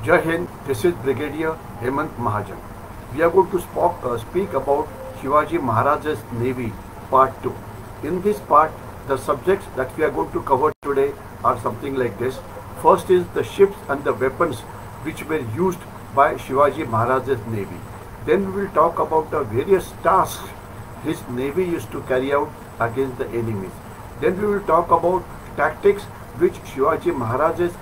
Jai Hind, this is Brigadier Hemant Mahajan. We are going to speak about Shivaji Maharaj's Navy, Part 2. In this part, the subjects that we are going to cover today are something like this. First is the ships and the weapons which were used by Shivaji Maharaj's Navy. Then we will talk about the various tasks his Navy used to carry out against the enemies. Then we will talk about tactics which Shivaji Maharaj's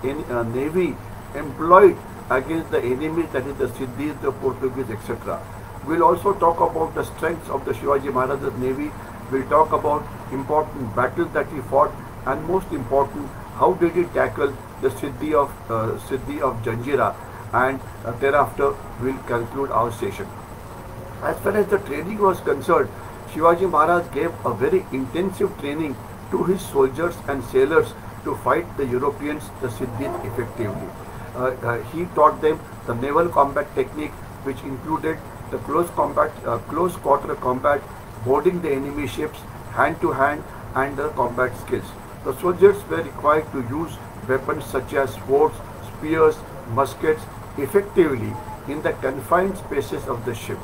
Navy employed against the enemies, that is the Siddis, the Portuguese, etc. We will also talk about the strengths of the Shivaji Maharaj's Navy. We will talk about important battles that he fought, and most important, how did he tackle the Siddi of Janjira, and thereafter we will conclude our session. As far as the training was concerned, Shivaji Maharaj gave a very intensive training to his soldiers and sailors to fight the Europeans, the Siddis, effectively. He taught them the Naval Combat Technique, which included the close quarter combat, boarding the enemy ships, hand to hand, and the combat skills. The soldiers were required to use weapons such as swords, spears, muskets effectively in the confined spaces of the ship.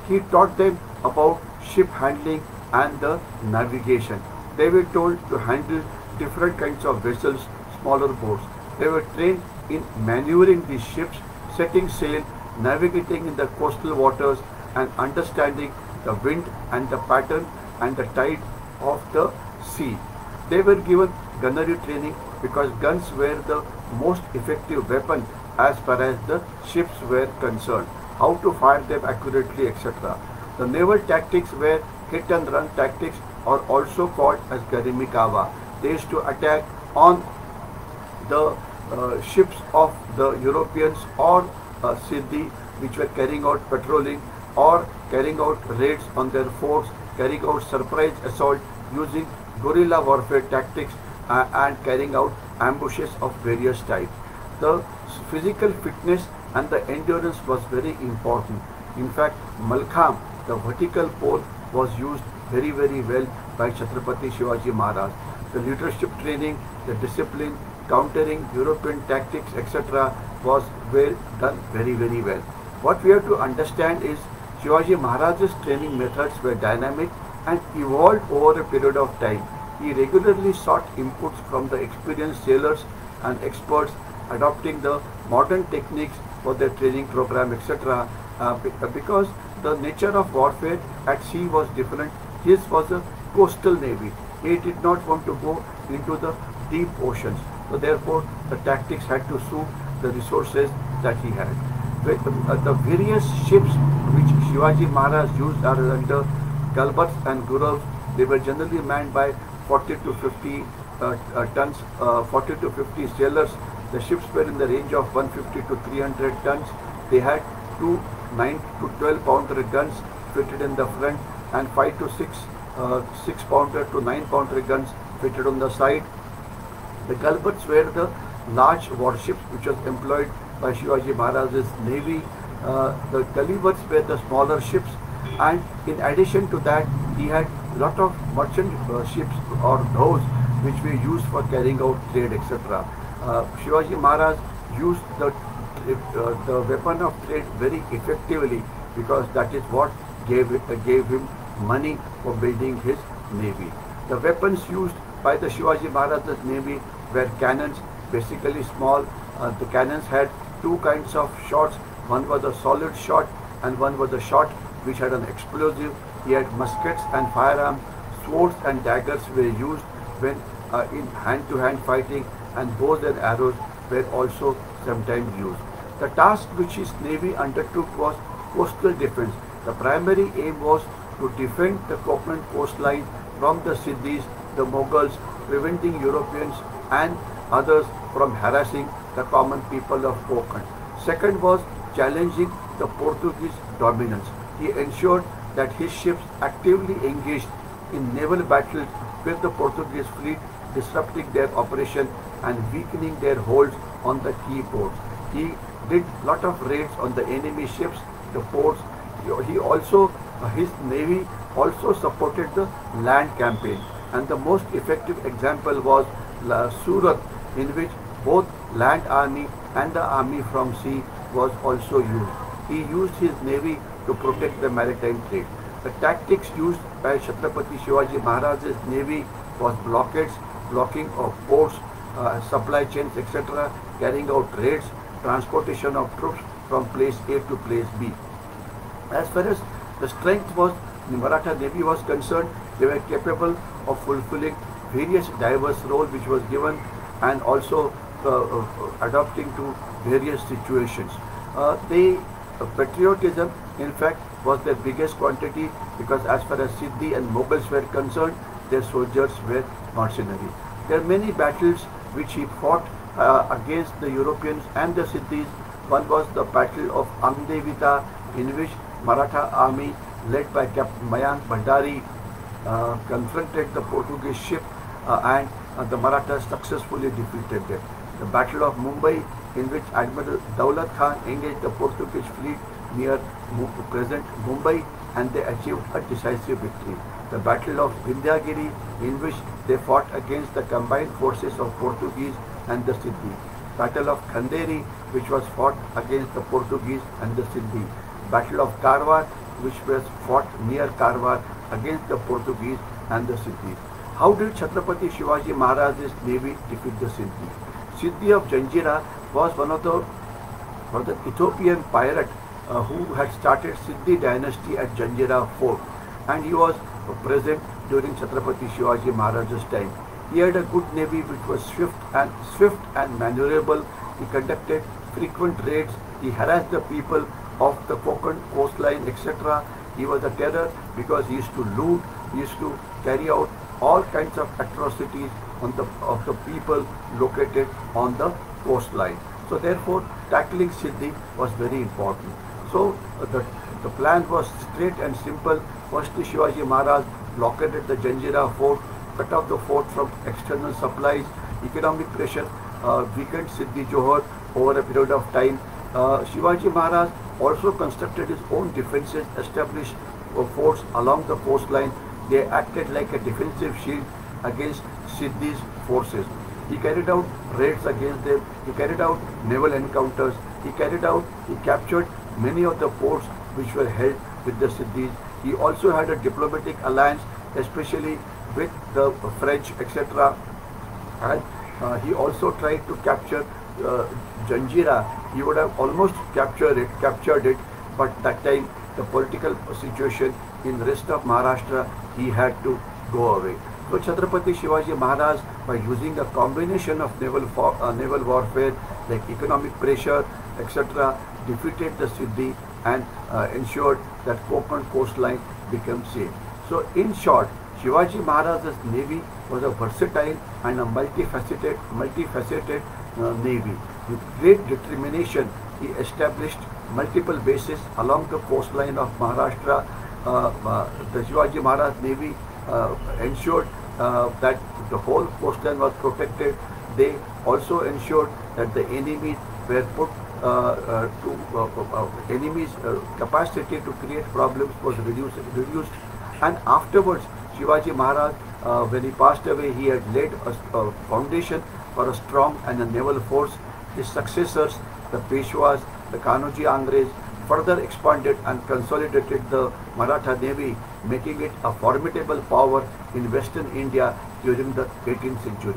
He taught them about ship handling and the navigation. They were told to handle different kinds of vessels, smaller boats. They were trained in maneuvering these ships, setting sail, navigating in the coastal waters, and understanding the wind and the pattern and the tide of the sea. They were given gunnery training because guns were the most effective weapon as far as the ships were concerned, how to fire them accurately, etc. The naval tactics were hit and run tactics, or also called as Garimikawa. They used to attack on the ships of the Europeans or Siddi, which were carrying out patrolling or carrying out raids on their forts, carrying out surprise assault using guerrilla warfare tactics, and carrying out ambushes of various types. The physical fitness and the endurance was very important. In fact, Malkham, the vertical pole, was used very well by Chhatrapati Shivaji Maharaj. The leadership training, the discipline, countering European tactics, etc. was done very well. What we have to understand is Shivaji Maharaj's training methods were dynamic and evolved over a period of time. He regularly sought inputs from the experienced sailors and experts, adopting the modern techniques for their training program, etc. Because the nature of warfare at sea was different. His was a coastal navy. He did not want to go into the deep oceans. So therefore, the tactics had to suit the resources that he had. The various ships which Shivaji Maharaj used are under galbats and gurals. They were generally manned by 40 to 50 tons, 40 to 50 sailors. The ships were in the range of 150 to 300 tons. They had two 9 to 12 pounder guns fitted in the front, and 5 to 6 pounder to 9 pounder guns fitted on the side. The galbats were the large warships which was employed by Shivaji Maharaj's Navy. The galivats were the smaller ships, and in addition to that, he had lot of merchant ships or those which were used for carrying out trade, etc. Shivaji Maharaj used the weapon of trade very effectively, because that is what gave him money for building his navy. The weapons used by the Shivaji Maharaj's Navy were cannons, basically small. The cannons had two kinds of shots. One was a solid shot and one was a shot which had an explosive. He had muskets and firearms. Swords and daggers were used when in hand-to-hand fighting, and bows and arrows were also sometimes used. The task which his navy undertook was coastal defense. The primary aim was to defend the Konkani coastline from the Siddis, the Mughals, preventing Europeans and others from harassing the common people of Konkan. Second was challenging the Portuguese dominance. He ensured that his ships actively engaged in naval battles with the Portuguese fleet, disrupting their operation and weakening their holds on the key ports. He did lot of raids on the enemy ships, the ports. He also, his navy also supported the land campaign, and the most effective example was Surat, in which Both land army and the army from sea was also used. He used his navy to protect the maritime trade. The tactics used by Chhatrapati Shivaji Maharaj's navy was blockades, blocking of ports, supply chains, etc., carrying out raids, transportation of troops from place A to place B. As far as the strength was, the Maratha Navy was concerned, they were capable of fulfilling various diverse roles which was given, and also adapting to various situations. The patriotism, in fact, was their biggest quantity, because as far as Siddi and Mughals were concerned, their soldiers were mercenaries. There are many battles which he fought against the Europeans and the Siddhis. One was the Battle of Angdevita, in which Maratha army led by Captain Mayank Bhandari confronted the Portuguese ship, and the Marathas successfully defeated them. The Battle of Mumbai, in which Admiral Daulat Khan engaged the Portuguese fleet near present Mumbai, and they achieved a decisive victory. The Battle of Vindhyagiri, in which they fought against the combined forces of Portuguese and the Siddi. Battle of Khanderi, which was fought against the Portuguese and the Siddi. Battle of Karwar, which was fought near Karwar against the Portuguese and the Siddhis. How did Chhatrapati Shivaji Maharaj's navy defeat the Siddi? Siddi of Janjira was one of the Ethiopian pirate who had started Siddhi dynasty at Janjira fort, and he was present during Chhatrapati Shivaji Maharaj's time. He had a good navy which was swift and maneuverable. He conducted frequent raids. He harassed the people of the Konkan coastline, etc. He was a terror because he used to loot, he used to carry out all kinds of atrocities of the people located on the coastline. So therefore, tackling Siddhi was very important. So the plan was straight and simple. Firstly, Shivaji Maharaj blockaded the Janjira fort, cut off the fort from external supplies. Economic pressure weakened Siddhi Johor over a period of time. Shivaji Maharaj also constructed his own defences, established forts along the coastline. They acted like a defensive shield against Siddhi's forces. He carried out raids against them. He carried out naval encounters. He captured many of the ports which were held with the Siddhis. He also had a diplomatic alliance, especially with the French, etc. And he also tried to capture Janjira. He would have almost captured it, but that time the political situation in the rest of Maharashtra, he had to go away. So Chhatrapati Shivaji Maharaj, by using a combination of naval warfare like economic pressure, etc., defeated the Siddhi and ensured that Konkan coastline became safe. So in short, Shivaji Maharaj's navy was a versatile and a multifaceted navy. With great determination, he established multiple bases along the coastline of Maharashtra. The Shivaji Maharaj Navy ensured that the whole coastline was protected. They also ensured that the enemies were put enemies' capacity to create problems was reduced. And afterwards, Shivaji Maharaj, when he passed away, he had laid a foundation for a strong and a naval force. His successors, the Peshwas, the Kanoji Angres, further expanded and consolidated the Maratha Navy, making it a formidable power in Western India during the 18th century.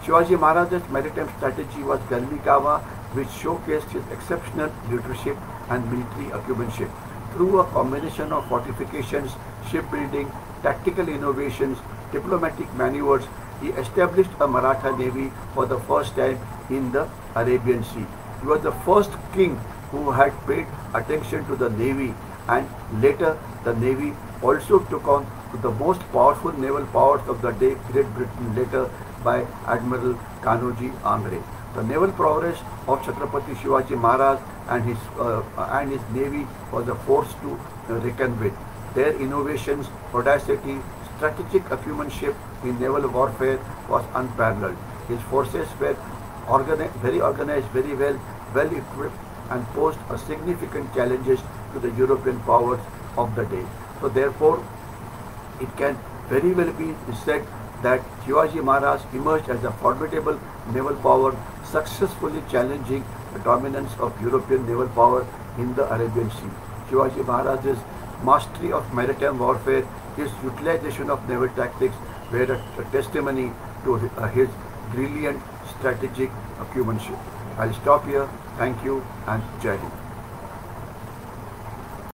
Shivaji Maharaj's maritime strategy was Galmi-Kawa, which showcased his exceptional leadership and military acumenship. Through a combination of fortifications, shipbuilding, tactical innovations, diplomatic maneuvers, he established a Maratha Navy for the first time in the Arabian Sea. He was the first king who had paid attention to the navy, and later the navy also took on the most powerful naval powers of the day, Great Britain, later by Admiral Kanoji Angre. The naval prowess of Chhatrapati Shivaji Maharaj and his navy was a force to reckon with. Their innovations, audacity, strategic acumenship in naval warfare was unparalleled. His forces were very organized, very well equipped, and posed a significant challenges to the European powers of the day. So therefore, it can very well be said that Shivaji Maharaj emerged as a formidable naval power, successfully challenging the dominance of European naval power in the Arabian Sea. Shivaji Maharaj's mastery of maritime warfare, his utilization of naval tactics were a testimony to his brilliant strategic acumenship. I'll stop here. Thank you and Jai Hind.